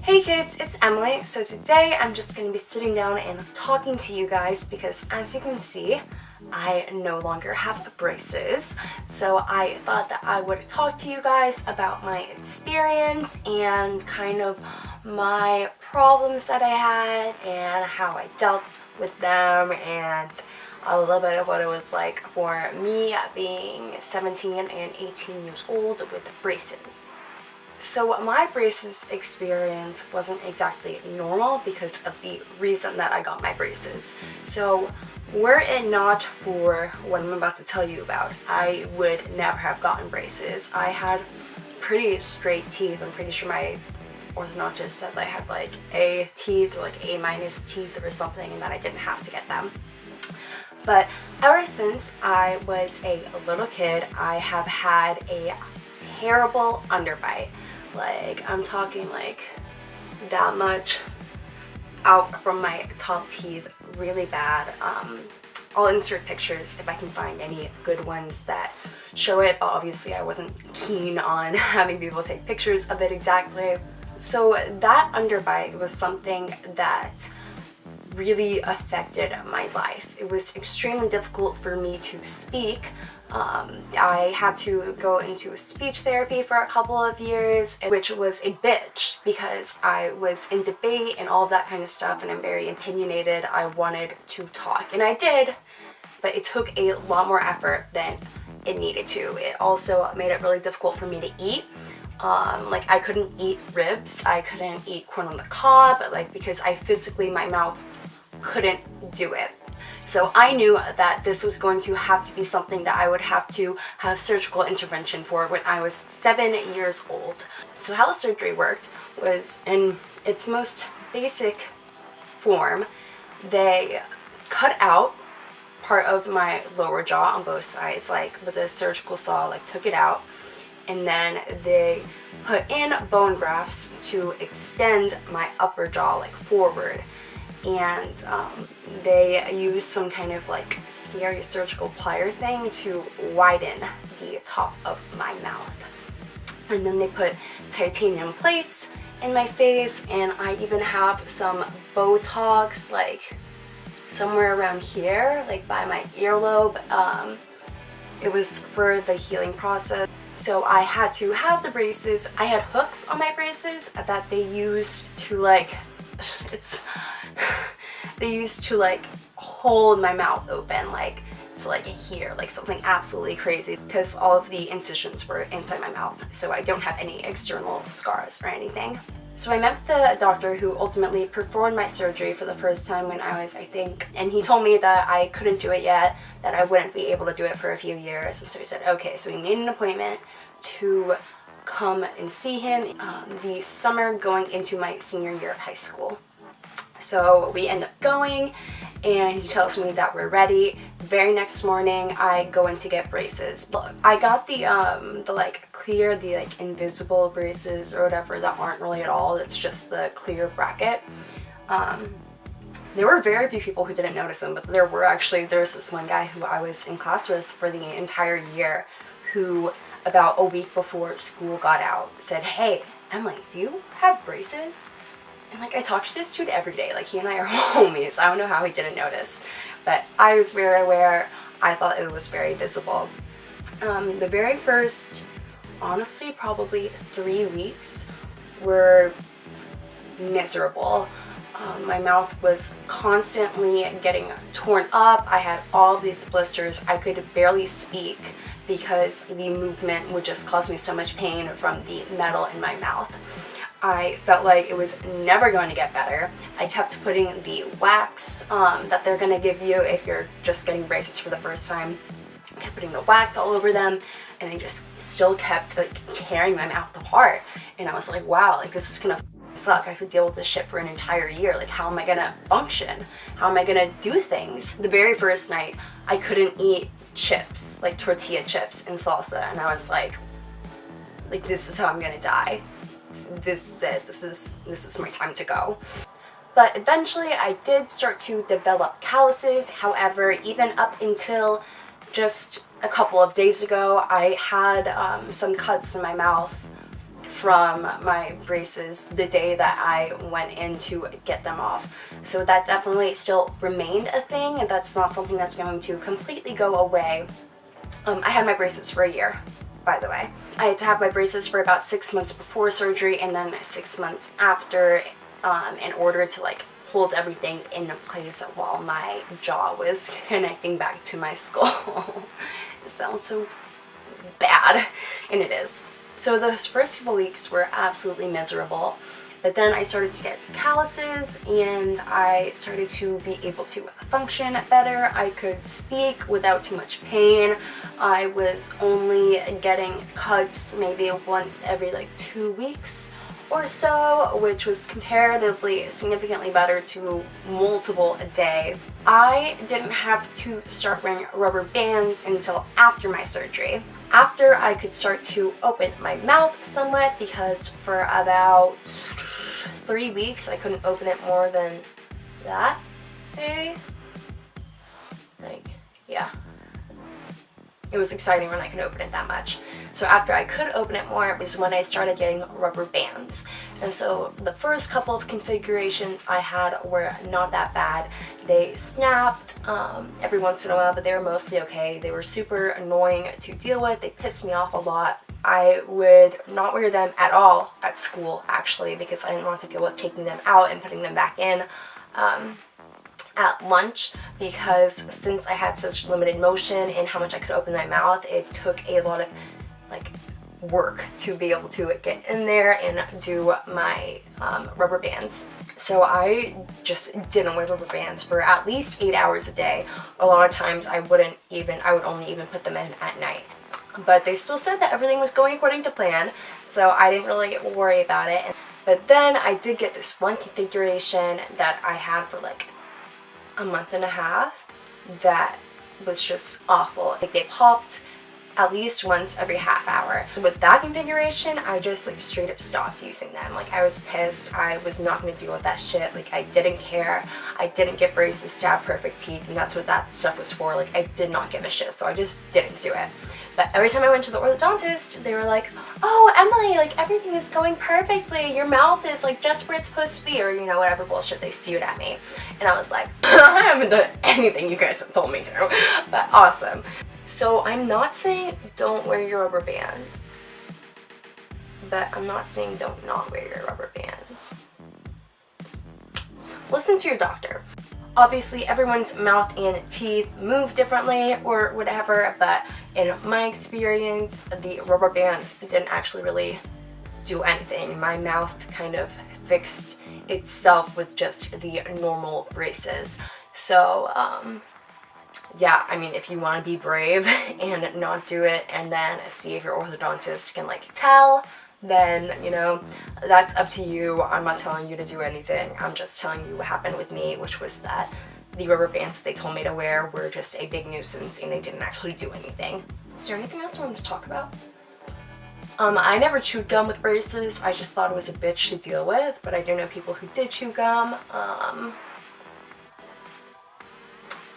Hey kids, it's Emily. So today I'm just going to be sitting down and talking to you guys because as you can see, I no longer have braces. So I thought that I would talk to you guys about my experience and kind of my problems that I had and how I dealt with them and a little bit of what it was like for me being 17 and 18 years old with braces. So my braces experience wasn't exactly normal because of the reason that I got my braces. So were it not for what I'm about to tell you about, I would never have gotten braces. I had pretty straight teeth. I'm pretty sure my orthodontist said that I had like A teeth or like A- teeth or something and that I didn't have to get them. But ever since I was a little kid, I have had a terrible underbite. Like, I'm talking like that much out from my top teeth, really bad. I'll insert pictures if I can find any good ones that show it, but obviously I wasn't keen on having people take pictures of it exactly. So that underbite was something that really affected my life. It was extremely difficult for me to speak. I had to go into speech therapy for a couple of years, which was a bitch because I was in debate and all of that kind of stuff and I'm very opinionated. I wanted to talk and I did, but it took a lot more effort than it needed to. It also made it really difficult for me to eat. Like I couldn't eat ribs, I couldn't eat corn on the cob, like because I physically, my mouth couldn't do it. So I knew that this was going to have to be something that I would have to have surgical intervention for when I was 7 years old. So how the surgery worked was, in its most basic form, they cut out part of my lower jaw on both sides, like with a surgical saw, like took it out, and then they put in bone grafts to extend my upper jaw like forward. And they use some kind of like scary surgical plier thing to widen the top of my mouth. And then they put titanium plates in my face, and I even have some Botox like somewhere around here, like by my earlobe. It was for the healing process. So I had to have the braces. I had hooks on my braces that they used to like, they used to like hold my mouth open, like to like here, like something absolutely crazy, because all of the incisions were inside my mouth, so I don't have any external scars or anything. So I met the doctor who ultimately performed my surgery for the first time when I was, I think, and he told me that I couldn't do it yet, that I wouldn't be able to do it for a few years. And so he said, okay, so we made an appointment to come and see him the summer going into my senior year of high school. So we end up going and he tells me that we're ready. Very next morning I go in to get braces. I got the like clear, the like invisible braces or whatever that aren't really at all. It's just the clear bracket. There were very few people who didn't notice them, but there's this one guy who I was in class with for the entire year who about a week before school got out said, "Hey, Emily, do you have braces?" And like I talk to this dude every day, like he and I are homies. I don't know how he didn't notice, but I was very aware. I thought it was very visible. The very first, honestly, probably 3 weeks were miserable. My mouth was constantly getting torn up. I had all of these blisters. I could barely speak because the movement would just cause me so much pain from the metal in my mouth. I felt like it was never going to get better. I kept putting the wax that they're going to give you if you're just getting braces for the first time. I kept putting the wax all over them, and they just still kept like tearing my mouth apart. And I was like, wow, like this is gonna suck. I have to deal with this shit for an entire year. Like, how am I gonna function? How am I gonna do things? The very first night, I couldn't eat chips, like tortilla chips and salsa, and I was like this is how I'm gonna die. This is it. This is my time to go. But eventually I did start to develop calluses. However, even up until just a couple of days ago, I had some cuts in my mouth from my braces the day that I went in to get them off. So that definitely still remained a thing, and that's not something that's going to completely go away. I had my braces for a year, by the way. I had to have my braces for about 6 months before surgery and then 6 months after, in order to like hold everything in place while my jaw was connecting back to my skull. It sounds so bad, and it is. So those first couple weeks were absolutely miserable, but then I started to get calluses and I started to be able to function better. I could speak without too much pain. I was only getting cuts maybe once every like 2 weeks or so, which was comparatively significantly better to multiple a day. I didn't have to start wearing rubber bands until after my surgery. After I could start to open my mouth somewhat, because for about 3 weeks I couldn't open it more than that, maybe? Like, yeah. It was exciting when I could open it that much. So after I could open it more was when I started getting rubber bands. And so the first couple of configurations I had were not that bad. They snapped every once in a while, but they were mostly okay. They were super annoying to deal with. They pissed me off a lot. I would not wear them at all at school, actually, because I didn't want to deal with taking them out and putting them back in at lunch, because since I had such limited motion and how much I could open my mouth, it took a lot of like work to be able to get in there and do my rubber bands. So I just didn't wear rubber bands for at least 8 hours a day. A lot of times I would only even put them in at night. But they still said that everything was going according to plan, so I didn't really worry about it. But then I did get this one configuration that I had for like a month and a half that was just awful. Like, they popped at least once every half hour. With that configuration, I just like straight up stopped using them. Like, I was pissed. I was not going to deal with that shit. Like, I didn't care. I didn't get braces to have perfect teeth, and that's what that stuff was for. Like, I did not give a shit, so I just didn't do it. But every time I went to the orthodontist, they were like, oh, Emily, like, everything is going perfectly. Your mouth is like just where it's supposed to be, or, you know, whatever bullshit they spewed at me. And I was like, I haven't done anything you guys have told me to. But awesome. So I'm not saying don't wear your rubber bands, but I'm not saying don't not wear your rubber bands. Listen to your doctor. Obviously, everyone's mouth and teeth move differently or whatever, but in my experience, the rubber bands didn't actually really do anything. My mouth kind of fixed itself with just the normal braces. So, yeah, I mean, if you want to be brave and not do it and then see if your orthodontist can like tell, then, you know, that's up to you. I'm not telling you to do anything. I'm just telling you what happened with me, which was that the rubber bands that they told me to wear were just a big nuisance and they didn't actually do anything. Is there anything else I wanted to talk about? I never chewed gum with braces. I just thought it was a bitch to deal with, but I do know people who did chew gum.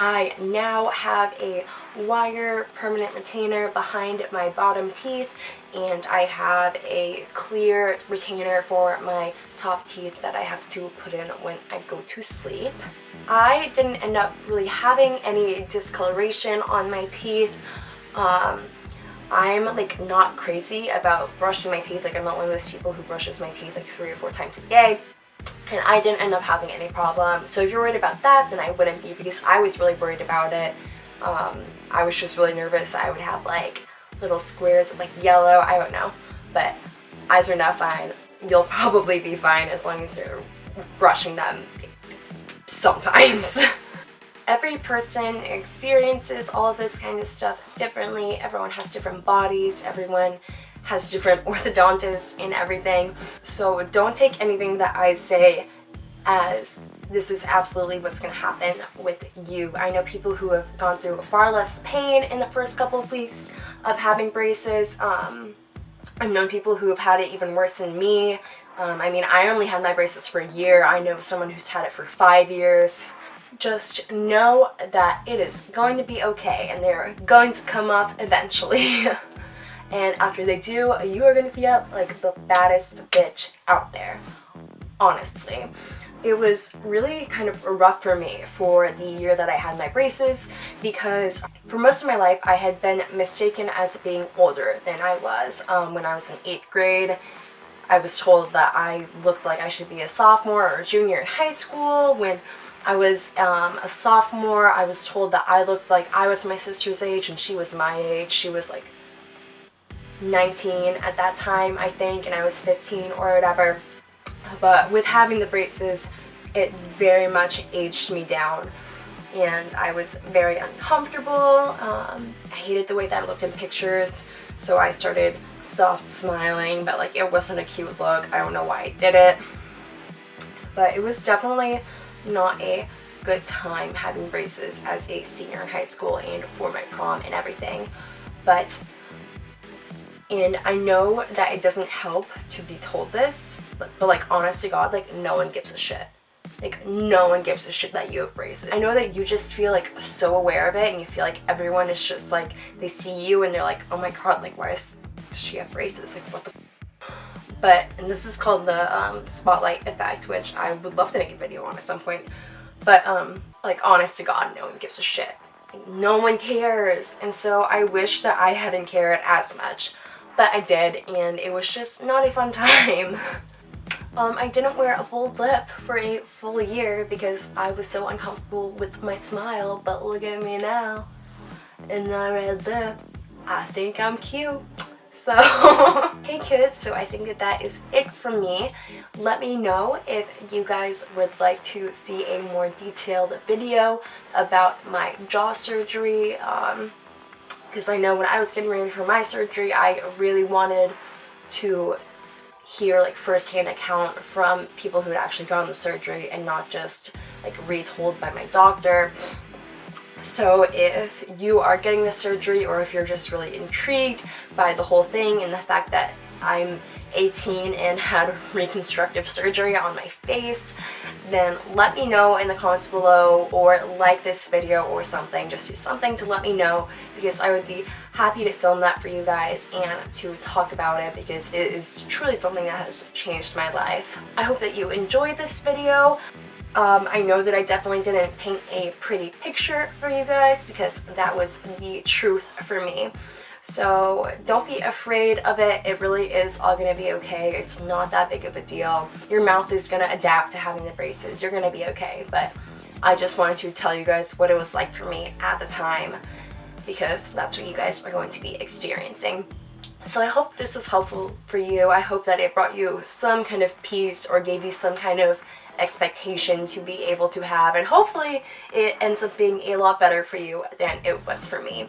I now have a wire permanent retainer behind my bottom teeth, and I have a clear retainer for my top teeth that I have to put in when I go to sleep. I didn't end up really having any discoloration on my teeth. I'm like not crazy about brushing my teeth. Like, I'm not one of those people who brushes my teeth like 3 or 4 times a day. And I didn't end up having any problem. So if you're worried about that, then I wouldn't be, because I was really worried about it. I was just really nervous I would have like little squares of like yellow, I don't know. But eyes are not fine. You'll probably be fine as long as you're brushing them sometimes. Every person experiences all of this kind of stuff differently. Everyone has different bodies. Everyone has different orthodontists and everything. So don't take anything that I say as this is absolutely what's going to happen with you. I know people who have gone through far less pain in the first couple of weeks of having braces. I've known people who have had it even worse than me. I mean, I only had my braces for a year. I know someone who's had it for 5 years. Just know that it is going to be okay, and they're going to come off eventually. And after they do, you are going to feel like the baddest bitch out there. Honestly. It was really kind of rough for me for the year that I had my braces, because for most of my life I had been mistaken as being older than I was. When I was in 8th grade, I was told that I looked like I should be a sophomore or a junior in high school. When I was a sophomore, I was told that I looked like I was my sister's age and she was my age. She was like 19 at that time, I think, and I was 15 or whatever. But with having the braces, it very much aged me down, and I was very uncomfortable. I hated the way that I looked in pictures, so I started soft smiling, but like it wasn't a cute look. I don't know why I did it, but it was definitely not a good time having braces as a senior in high school and for my prom and everything. And I know that it doesn't help to be told this, but like, honest to God, like, no one gives a shit. Like, no one gives a shit that you have braces. I know that you just feel like so aware of it, and you feel like everyone is just like, they see you and they're like, oh my God, like, why does she have braces? Like, what the But, and this is called the spotlight effect, which I would love to make a video on at some point. But, like, honest to God, no one gives a shit. Like, no one cares. And so I wish that I hadn't cared as much. But I did, and it was just not a fun time. I didn't wear a bold lip for a full year because I was so uncomfortable with my smile, but look at me now. And my red lip. I think I'm cute. So, hey kids, so I think that is it from me. Let me know if you guys would like to see a more detailed video about my jaw surgery. Because I know when I was getting ready for my surgery, I really wanted to hear like first-hand account from people who had actually gone the surgery and not just like retold by my doctor. So if you are getting the surgery, or if you're just really intrigued by the whole thing and the fact that I'm 18 and had reconstructive surgery on my face, then let me know in the comments below, or like this video or something. Just do something to let me know, because I would be happy to film that for you guys and to talk about it, because it is truly something that has changed my life. I hope that you enjoyed this video. I know that I definitely didn't paint a pretty picture for you guys, because that was the truth for me. So don't be afraid of it. It really is all going to be okay. It's not that big of a deal. Your mouth is going to adapt to having the braces. You're going to be okay. But I just wanted to tell you guys what it was like for me at the time, because that's what you guys are going to be experiencing. So I hope this was helpful for you. I hope that it brought you some kind of peace, or gave you some kind of expectation to be able to have, and hopefully it ends up being a lot better for you than it was for me.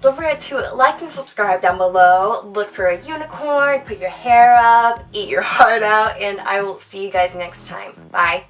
Don't forget to like and subscribe down below. Look for a unicorn, put your hair up, eat your heart out, and I will see you guys next time. Bye.